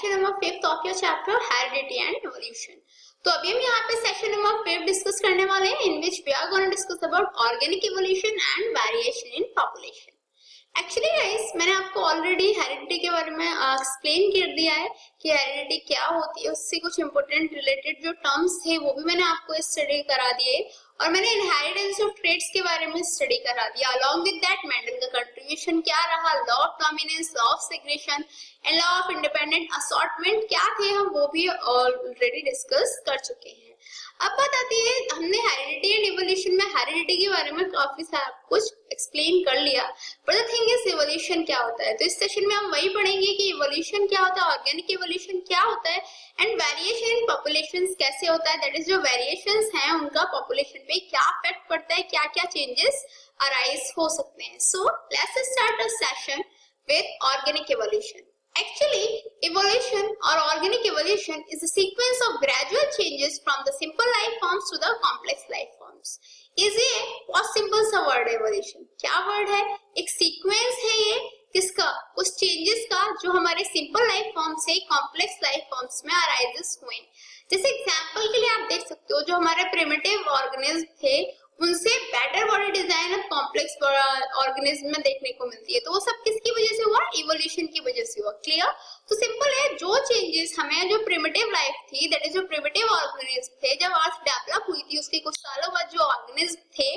Session number 5 of your chapter heredity and evolution. तो अभी हम यहाँ पे सेशन नंबर 5 डिस्कस करने वाले हैं, in which we are going to discuss about organic evolution and variation in population. Actually guys, मैंने आपको ऑलरेडी हेरिडिटी के बारे में एक्सप्लेन कर दिया है कि हेरिडिटी क्या होती है, उससे कुछ इंपॉर्टेंट रिलेटेड जो टर्म्स थे वो भी मैंने आपको स्टडी करा दिए और मैंने इनहेरिटेंस ऑफ ट्रेट्स के बारे में स्टडी करा दिया। अलॉन्ग विद दैट मेंडल का कंट्रीब्यूशन क्या रहा, law of dominance, law of segregation and law of independent assortment क्या थे, हम वो भी ऑलरेडी डिस्कस कर चुके हैं। अब बात आती है, हमने हेरिडिटी एंड इवोल्यूशन में हेरिडिटी के बारे में काफी सारा कुछ एक्सप्लेन कर लिया, but the thing is evolution क्या होता है। तो इस सेशन में हम वही पढ़ेंगे कि इवोल्यूशन क्या होता है, ऑर्गेनिक इवोल्यूशन क्या होता है एंड वेरिएशन इन पॉपुलेशंस कैसे होता है, दैट इज जो वेरिएशंस हैं उनका पॉपुलेशन पे क्या इफेक्ट पड़ता है, क्या क्या चेंजेस अराइज हो सकते हैं। So let's start a session with organic evolution. Actually, evolution or organic evolution is a sequence of gradual changes from the simple life forms to the complex life forms. Easy है, बहुत simple सा word है evolution। क्या word है? एक sequence है ये किसका? उस चेंजेस का जो हमारे सिंपल लाइफ फॉर्म से कॉम्प्लेक्स लाइफ फॉर्म्स में अराइजेस हुए। जैसे एग्जांपल के लिए आप देख सकते हो, जो हमारे प्रिमिटिव ऑर्गेनिज्म थे उनसे बेटर बॉडी डिजाइन अब कॉम्प्लेक्स ऑर्गेनिज्म में देखने को मिलती है। तो वो सब किसकी वजह से हुआ? इवोल्यूशन की वजह से हुआ। क्लियर? तो सिंपल है, जो चेंजेस हमें जो प्रिमिटिव लाइफ थी, दैट इज जो प्रिमिटिव ऑर्गेनिज्म थे, जब आज डेवलप हुई थी उसके कुछ सालों बाद जो ऑर्गेनिज्म थे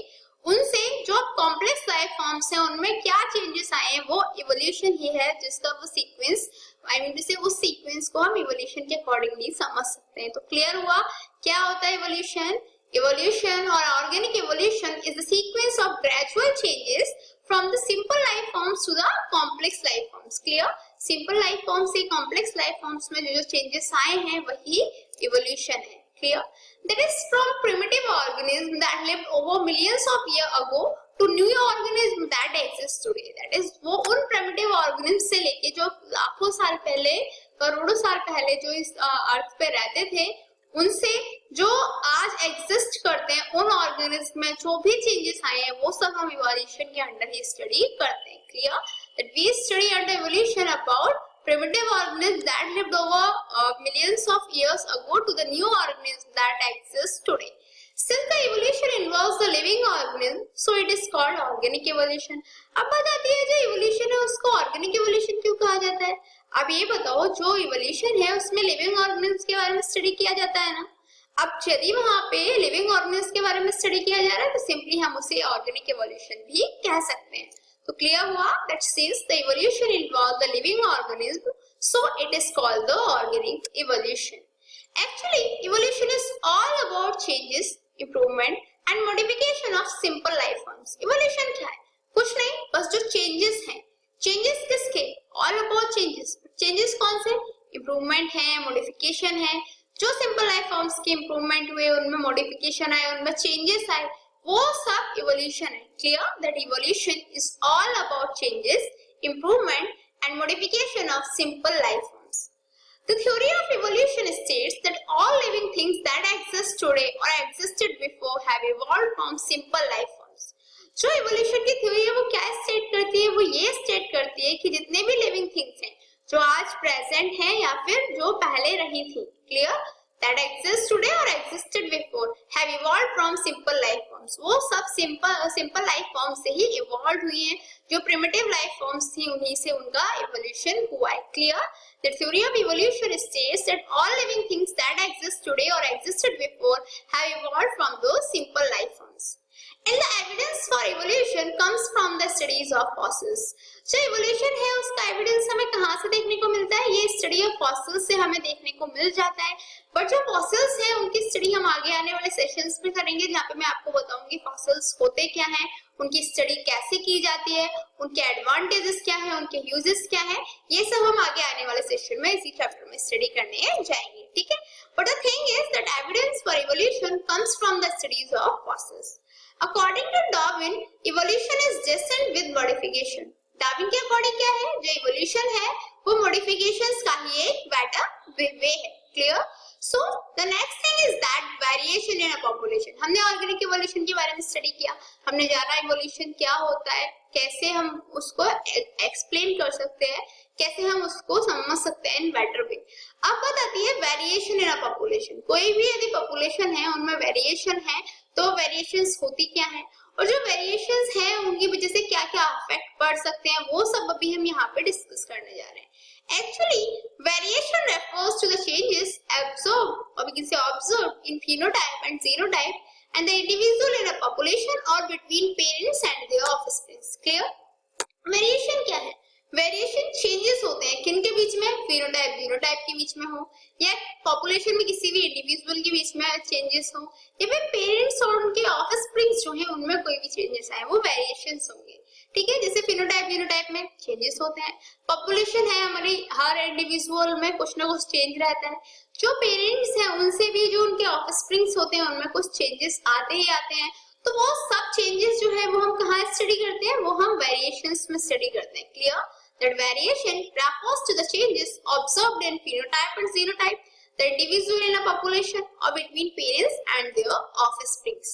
उनसे जो कॉम्प्लेक्स लाइफ फॉर्म्स हैं उनमें क्या चेंजेस आए हैं, वो इवोल्यूशन ही है, जिसका वो सीक्वेंस उस सीक्वेंस को हम इवोल्यूशन के अकॉर्डिंगली समझ सकते हैं। तो क्लियर हुआ क्या होता है evolution? Evolution or organic evolution is the sequence of gradual changes from the simple life forms to the complex life forms. Clear? Simple life forms से complex life forms में जो changes आए हैं वही evolution है। Clear? That is from primitive organisms that lived over millions of years ago to new organisms that exist today. That is वो उन primitive organisms से लेके जो लाखों साल पहले, करोड़ों साल पहले जो इस अर्थ पे रहते थे उनसे जो आज एग्जिस्ट करते हैं उन ऑर्गेनिज्म में जो भी चेंजेस आए हैं वो सब हम इवोल्यूशन के अंडर ही स्टडी करते हैं। Clear? That we study under evolution about primitive organisms that lived over millions of years ago to the new organisms that exist today. Since the evolution involves the living organism, so it is called organic evolution. अब बात आती है जो evolution है उसको organic evolution क्यों कहा जाता है? अब ये बताओ, जो evolution है उसमें living organisms के बारे में स्टडी किया जाता है ना। अब यदि वहाँ पे living organisms के बारे में स्टडी किया जा रहा है तो सिंपली हम उसे organic evolution भी कह सकते हैं। तो क्लियर हुआ that since the evolution involves the living organism, so it is called the organic evolution. Actually, evolution is all about changes, improvement and modification of simple life forms. Evolution क्या है? कुछ नहीं, बस जो changes हैं। changes किसके? all about changes. changes कौन से? improvement है, modification है। जो simple life forms के improvement हुए, उनमें modification आए, उनमें changes आए, वो सब evolution है। Clear? That evolution is all about changes, improvement and modification of simple life forms. The theory of evolution states that all living things that exist today or existed before have evolved from simple life forms. जो evolution की theory है वो क्या state करती है? वो ये state करती है कि जितने भी living things हैं जो आज present हैं या फिर जो पहले रही थी, clear? That exist today or existed before have evolved from simple life forms. वो सब simple life forms से ही evolved हुई हैं। जो primitive life forms थी उन्हीं से उनका evolution हुआ है। Clear? The theory of evolution states that all living things that exist today or existed before have evolved from those simple life forms. And the evidence for evolution comes from the studies of fossils. जो evolution है उसका evidence हमें कहाँ से देखने को मिलता है? ये study of fossils से हमें देखने को मिल जाता है। बट जो fossils हैं उनकी study हम आगे आने वाले सेशंस में करेंगे, जहाँ पे मैं आपको बताऊंगी fossils होते क्या हैं, उनकी स्टडी कैसे की जाती है, उनके एडवांटेजेस क्या है, उनके यूजेस क्या है, ये सब हम आगे आने वाले सेशन में इसी चैप्टर में स्टडी करने जाएंगे। ठीक है? But the thing is that evidence for evolution comes from the studies of fossils. According to Darwin, evolution is descent with modification. Darwin के अकॉर्डिंग क्या है? जो इवोल्यूशन है वो मॉडिफिकेशंस का ही एक बेटर वे है। Clear? So the next thing is that variation in a population. हमने ऑर्गेनिक इवोल्यूशन के बारे में स्टडी किया, हमने जाना इवोल्यूशन क्या होता है, कैसे हम उसको एक्सप्लेन कर सकते हैं, कैसे हम उसको समझ सकते हैं इन बेटर वे। अब बात आती है वेरिएशन इन अ पॉपुलेशन। कोई भी यदि पॉपुलेशन है उनमें वेरिएशन है तो वेरिएशंस होती क्या है और जो वेरिएशंस है उनकी वजह से क्या क्या इफेक्ट पड़ सकते हैं वो सब अभी हम यहाँ पे डिस्कस करने जा रहे हैं। Actually, variation refers to the changes absorbed or we can say observed in phenotype and genotype and the individual in a population or between parents and their offspring. Clear? Variation क्या है? Variation changes होते हैं किन के बीच में, phenotype genotype के बीच में हो या पॉपुलेशन में किसी भी इंडिविजुअल के बीच में चेंजेस हो या फिर पेरेंट्स और उनके ऑफस्प्रिंग्स जो है उनमें कोई भी चेंजेस आए, वो वेरिएशंस होंगे। ठीक है, जैसे फिनोटाइप जीनोटाइप में चेंजेस होते हैं, पॉपुलेशन है हमारी, हर इंडिविजुअल में कुछ ना कुछ चेंज रहता है, जो पेरेंट्स हैं उनसे भी जो उनके ऑफस्प्रिंग्स होते हैं उनमें कुछ चेंजेस आते ही आते हैं। तो वो सब चेंजेस जो है वो हम कहाँ स्टडी करते हैं, वो हम वेरिएशंस में स्टडी करते हैं। Clear? That variation refers to the changes observed in phenotype and genotype, the individual in a population or between parents and their offsprings.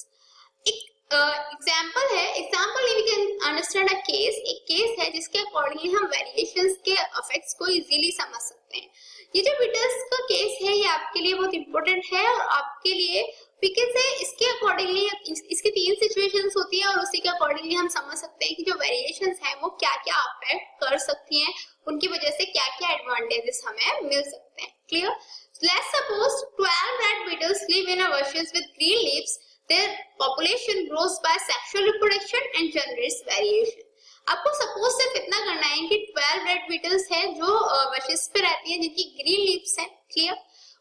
Example है, example we can understand a case, एक case है जिसके accordingly हम variations के effects को easily समझ सकते हैं। ये जो बीटल्स का केस है ये आपके लिए बहुत इंपॉर्टेंट है और आपके लिए वी कैन से इसके अकॉर्डिंगली इसकी 3 सिचुएशंस होती है और उसी के अकॉर्डिंगली हम समझ सकते हैं कि जो वेरिएशंस है वो क्या क्या अफेक्ट कर सकती हैं, उनकी वजह से क्या क्या एडवांटेजेस हमें मिल सकते हैं। Clear? Let's suppose 12 red beetles live in a bushes with green leaves. Their population grows by sexual reproduction and generates variation. आपको सपोज सिर्फ इतना करना है कि 12 रेड बीटल्स है जो बशेस पे रहती है जिनकी ग्रीन लीव्स है। क्लियर?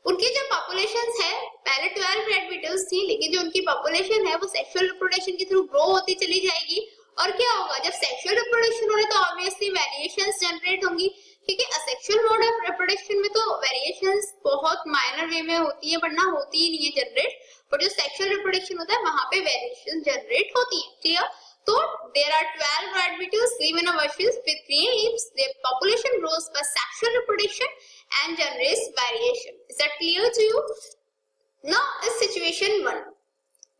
उनकी जो पॉपुलेशन है, पहले 12 रेड बीटल्स थी लेकिन जो उनकी पॉपुलेशन है वो सेक्सुअल रिप्रोडक्शन के थ्रू ग्रो होती चली जाएगी। और क्या होगा, जब सेक्सुअल रिप्रोडक्शन हो रहा है तो ऑब्वियसली वेरिएशंस जनरेट होंगी, क्योंकि असेक्सुअल मोड ऑफ रिप्रोडक्शन में तो वेरिएशंस बहुत माइनर वे में होती है वरना होती ही नहीं है जनरेट, पर जो सेक्सुअल रिप्रोडक्शन होता है वहां पे वेरिएशंस जनरेट होती है। Clear? So there are 12 red beetles live in a bushes with green leaves. Their population grows by sexual reproduction and generates variation. Is that clear to you? Now is situation 1.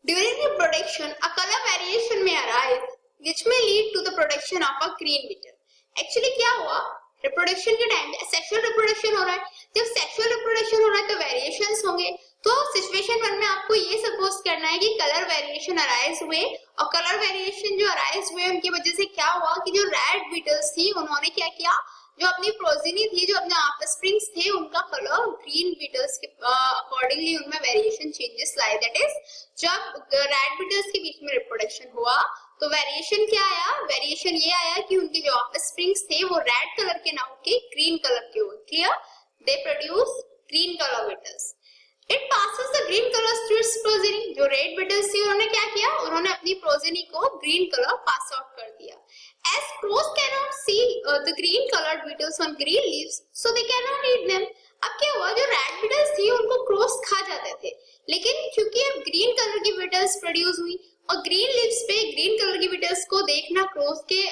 During reproduction, a color variation may arise, which may lead to the production of a green beetle. Actually क्या हुआ? Reproduction के time पे sexual reproduction हो रहा है, जब sexual reproduction हो रहा है तो वेरिएशंस होंगे। तो सिचुएशन 1 में आपको ये सपोज करना है कि कलर वेरिएशन अराइज हुए और कलर वेरिएशन जो अराइज हुए उनकी वजह से क्या हुआ कि जो रेड बीटल्स थी उन्होंने क्या किया, जो अपनी प्रोजेनी थी, जो अपने ऑफस्प्रिंग्स थे, उनका कलर ग्रीन बीटल्स के अकॉर्डिंगली उनमें वेरिएशन चेंजेस लाए। दैट इज जब रेड बीटल्स के बीच में रिप्रोडक्शन हुआ तो वेरिएशन क्या आया, वेरिएशन ये आया कि उनके जो ऑफस्प्रिंग्स थे वो रेड कलर के ना होके ग्रीन कलर के हुए। Clear? They produce green colour beetles. It passes the green colors through its progeny. जो रेड बीटल्स थी उन्होंने क्या किया, उन्होंने अपनी प्रोजेनी को ग्रीन कलर पास आउट कर दिया। As crows cannot see the green colored beetles on green leaves, so they cannot eat them. अब क्या हुआ, जो रेड बीटल्स थी उनको क्रोस खा जाते थे, लेकिन क्योंकि अब ग्रीन कलर की बीटल्स प्रोड्यूस हुई और ग्रीन लीव्स पे ग्रीन कलर की बीटल्स को देखना क्रोस के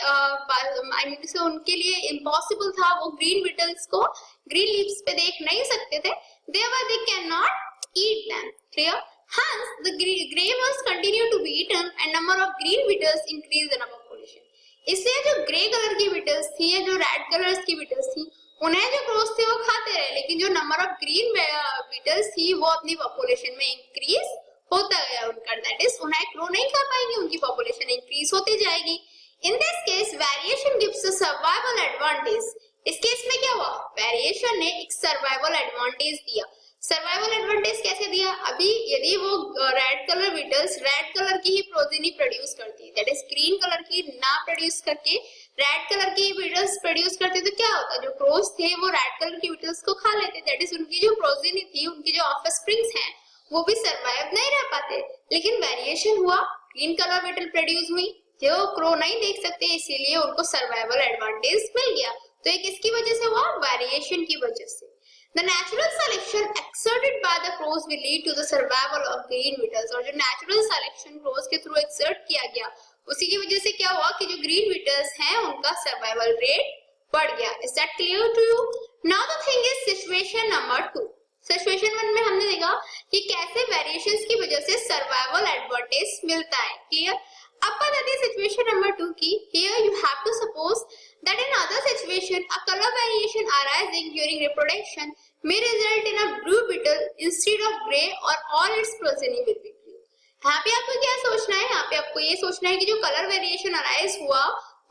से उनके लिए इम्पॉसिबल था, वो ग्रीन बीटल्स को ग्रीन लीव्स पे देख नहीं सकते थे, therefore they cannot eat them. Clear? Hence, the grey ones continue to be eaten and number of green beetles increase in a population. इसलिए जो ग्रे कलर की बीटल्स थी या जो रेड कलर्स की बीटल्स थी उन्हें जो क्रोस थे वो खाते रहे, लेकिन जो नंबर ऑफ ग्रीन बीटल्स थी वो अपनी पॉपुलेशन में इंक्रीज होता गया उनका। दैट इज उन्हें क्रो नहीं खा पाएंगे, उनकी पॉपुलेशन इंक्रीज होती जाएगी। In this case variation gives a survival advantage. इस केस में क्या हुआ, वेरिएशन ने एक सर्वाइवल एडवांटेज दिया। सर्वाइवल एडवांटेज कैसे दिया, अभी यदि वो red colour beetles red colour की ही प्रोजेनी प्रोड्यूस करती, दैट इज ग्रीन कलर की ना प्रोड्यूस करके रेड कलर की बीटल्स प्रोड्यूस करते तो क्या होता, जो क्रोस थे वो रेड कलर की बीटल्स को खा लेते, दैट इज उनकी जो प्रोजेनी थी, उनकी जो ऑफस्प्रिंग्स हैं वो भी सर्वाइव नहीं रह पाते। लेकिन वेरिएशन हुआ, ग्रीन कलर बीटल प्रोड्यूस हुई जो क्रो नहीं देख सकते, इसीलिए उनको सर्वाइवल एडवांटेज मिल गया। तो ये किसकी वजह से हुआ, वेरिएशन की वजह से। The natural selection exerted by the crows will lead to the survival of green beetles। और जो natural selection crows के through exert किया गया उसी की वजह से क्या हुआ कि जो green beetles हैं उनका survival rate बढ़ गया। Is that clear to you? Now the thing is situation number 2। Situation 1 में हमने देखा कि कैसे variations की वजह से survival advantage मिलता है। Clear? अब बताते हैं सिचुएशन नंबर 2 की. Here you have to suppose that in other situation a color variation arising during reproduction may result in a blue beetle instead of grey or all its progeny will be blue. यहाँ पे आपको क्या सोचना है? यहाँ पे आपको ये सोचना है कि जो कलर वेरिएशन अराइज हुआ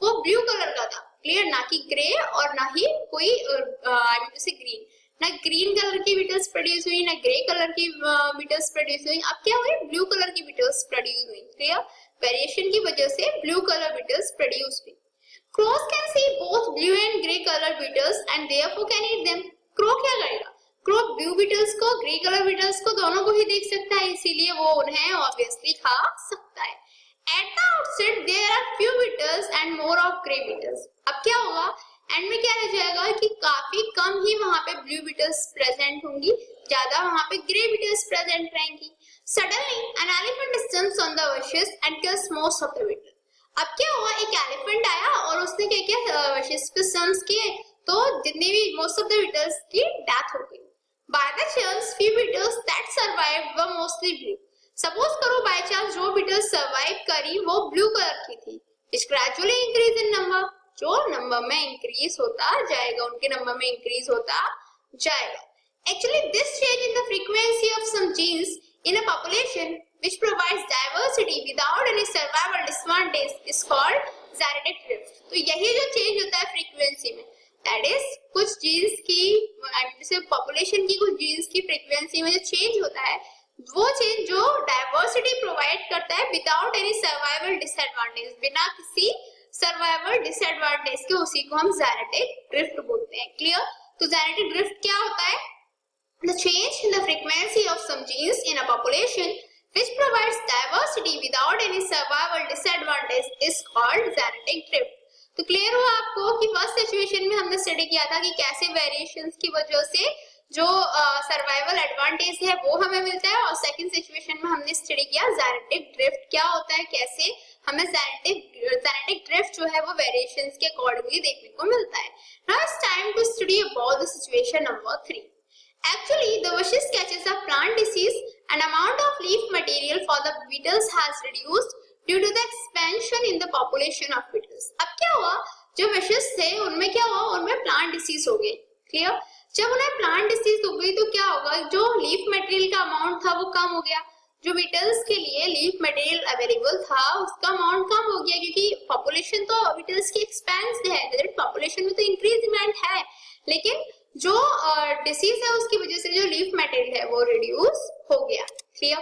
वो ब्लू कलर का था, क्लियर, ना कि ग्रे और ना ही कोई ग्रीन. ना ग्रीन कलर की बीटल्स प्रोड्यूस हुई, ना ग्रे कलर की बीटल्स प्रोड्यूस हुई. अब क्या हुई? ब्लू कलर की बीटल्स प्रोड्यूस हुई. क्लियर, वेरिएशन की वजह से ब्लू कलर बीटल्स प्रोड्यूस हुई. Crows can see both blue and grey color beetles and therefore can eat them. Crow क्या करेगा? Crow blue beetles को, grey color beetles को दोनों को ही देख सकता है, इसीलिए वो उन्हें obviously खा सकता है. At the outset there are few beetles and more of grey beetles. अब क्या होगा? एंड में क्या रह जाएगा कि काफी कम ही वहां पे ब्लू बीटल्स प्रेजेंट होंगी, ज्यादा वहां पे ग्रे बीटल्स प्रेजेंट रहेंगी. Suddenly an elephant jumps on the bushes and kills most of the beetles. अब क्या हुआ? एक एलिफेंट आया और उसने क्या किया? bushes पे जंप्स किए, तो जितने भी मोस्ट ऑफ द बीटल्स की डेथ हो गई. By the chance few beetles that survived were mostly blue. Suppose करो बाय चांस जो बीटल्स सर्वाइव करी वो ब्लू कलर की थी. Which gradually increase in number. जो नंबर में इंक्रीज होता जाएगा, उनके नंबर में इंक्रीज होता जाएगा. Actually, this change in the frequency of some genes in a population which provides diversity without any survival disadvantage is called genetic drift. तो यही जो चेंज होता है फ्रीक्वेंसी में, that is कुछ जीन्स की, जैसे पॉपुलेशन की कुछ जीन्स की फ्रीक्वेंसी में जो चेंज होता है, वो चेंज जो डाइवर्सिटी प्रोवाइड करता है विदाउट एनी सर्वाइवल डिसएडवांटेज, बिना किसी सर्वाइवल डिसएडवांटेज के, उसी को हम जेनेटिक ड्रिफ्ट बोलते हैं. क्लियर? तो जेनेटिक ड्रिफ्ट क्या होता है? The change in the frequency of some genes in a population which provides diversity without any survival disadvantage is called genetic drift. तो क्लियर हुआ आपको कि फर्स्ट सिचुएशन में हमने स्टडी किया था कि कैसे वेरिएशंस की वजह से जो सर्वाइवल एडवांटेज है वो हमें मिलता है, और सेकंड सिचुएशन में हमने स्टडी किया जेनेटिक ड्रिफ्ट क्या होता है, कैसे हमें जेनेटिक ड्रिफ्ट जो है वो वेरिएशंस के अकॉर्डिंगली देखने को मिलता है. Now it's time to study about the situation number 3. Actually, the bushes catches a plant disease and amount of leaf material for the beetles has reduced due to the expansion in the population of beetles. अब क्या हुआ? जो bushes थे उनमें क्या हुआ? उनमें plant disease हो गई. क्लियर? जब उन्हें plant disease हो गई तो क्या होगा? जो leaf material का amount था वो कम हो गया. जो beetles के लिए leaf material available था उसका amount कम हो गया, क्योंकि population तो beetles की expand है, population में तो increasement है, लेकिन जो डिसीज है उसकी वजह से जो लीफ मटेरियल है वो रिड्यूस हो गया. Clear?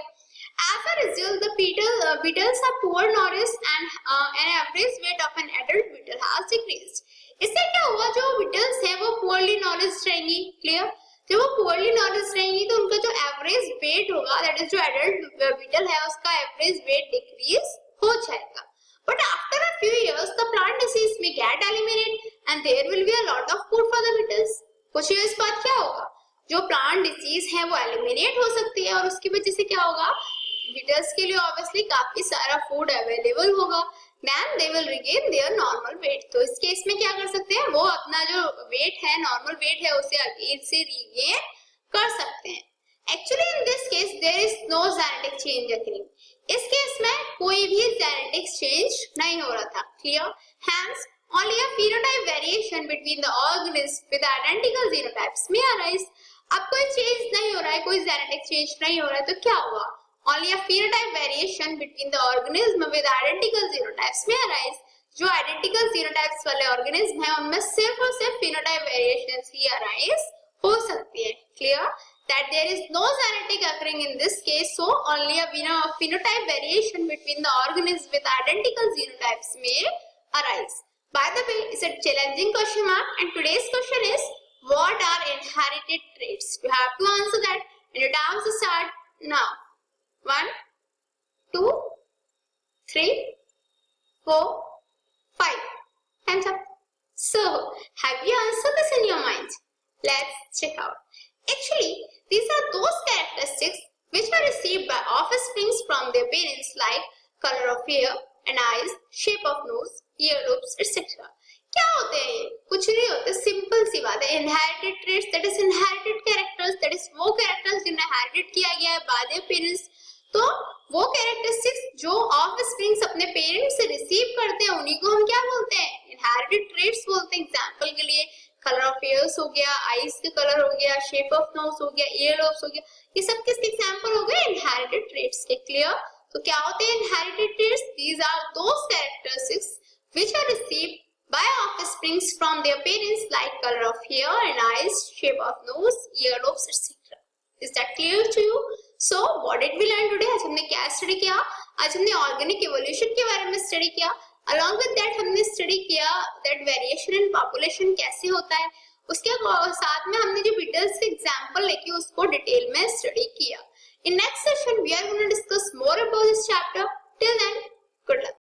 As a result, the beetles are poor nourished and an average weight of an adult beetle has decreased. इससे क्या हुआ? जो beetles हैं वो poorly nourished रहेंगी. क्लियर? जब वो poorly nourished रहेंगी तो उनका जो एवरेज वेट होगा, दैट इज जो एडल्ट बीटल है उसका एवरेज वेट डिक्रीज हो जाएगा. But after a few years, the plant disease may get eliminated and there will be a lot of food for the beetles. कुछ years बाद क्या होगा? जो प्लांट डिसीज है वो एलिमिनेट हो सकती है और उसकी वजह से क्या होगा? बीटल्स के लिए ऑब्वियसली काफी सारा फूड अवेलेबल होगा. Then they will regain their normal weight. तो इस केस में क्या कर सकते हैं? वो अपना जो वेट है, नॉर्मल वेट है, उसे अगेन से रिगेन कर सकते हैं. Actually in this case there is no genetic change occurring. इस केस में कोई भी जेनेटिक चेंज नहीं हो रहा था. Clear? Hence only a phenotype variation between the organisms with identical genotypes may arise. अब कोई चेंज नहीं हो रहा है, कोई जेनेटिक चेंज नहीं हो रहा है, तो क्या हुआ? Only a phenotype variation between the organism with identical genotypes may arise. जो identical genotypes वाले organism हैं उनमें सिर्फ और सिर्फ phenotype variations ही arise हो सकती है. Clear? That there is no genetic occurring in this case, so only a phenotype variation between the organisms with identical genotypes may arise. By the way, it's a challenging question mark, and today's question is, what are inherited traits? You have to answer that, and your time to start now. 1, 2, 3, 4, 5. Hands up. So, have you answered this in your mind? Let's check out. Actually, these are those characteristics which are received by offsprings from their parents, like color of hair and eyes, shape of nose, earlobes, etc. क्या होते हैं ये? कुछ नहीं होते, simple सी बात है. Inherited traits, that is inherited characters, that is वो कैरेक्टर्स जिन्हें इनहेरिट किया गया है बाय देयर पेरेंट्स. तो वो कैरेक्टरिस्टिक्स जो ऑफस्प्रिंग्स अपने पेरेंट्स के लिए कलर ऑफ हेयर्स हो गया, आईज के कलर हो गया, शेप ऑफ नोज हो गया, ईयर लॉब्स हो गया, ये सब किसके एग्जांपल हो गए? इनहेरिटेड ट्रेट्स के। क्लियर? तो क्या होते हैं inherited traits? These are those characteristics which are received by offsprings from their parents like color of hair and eyes, shape of nose, earlobes, etc. Is that clear to you? So what did we learn today? आज हमने क्या study किया? आज हमने organic evolution के बारे में study किया। Along with that हमने स्टडी किया that variation in population कैसे होता है। उसके साथ में हमने जो बीटल्स के एग्जाम्पल लेके उसको डिटेल में स्टडी किया। In next session we are going to discuss more about this chapter. Till then, good luck.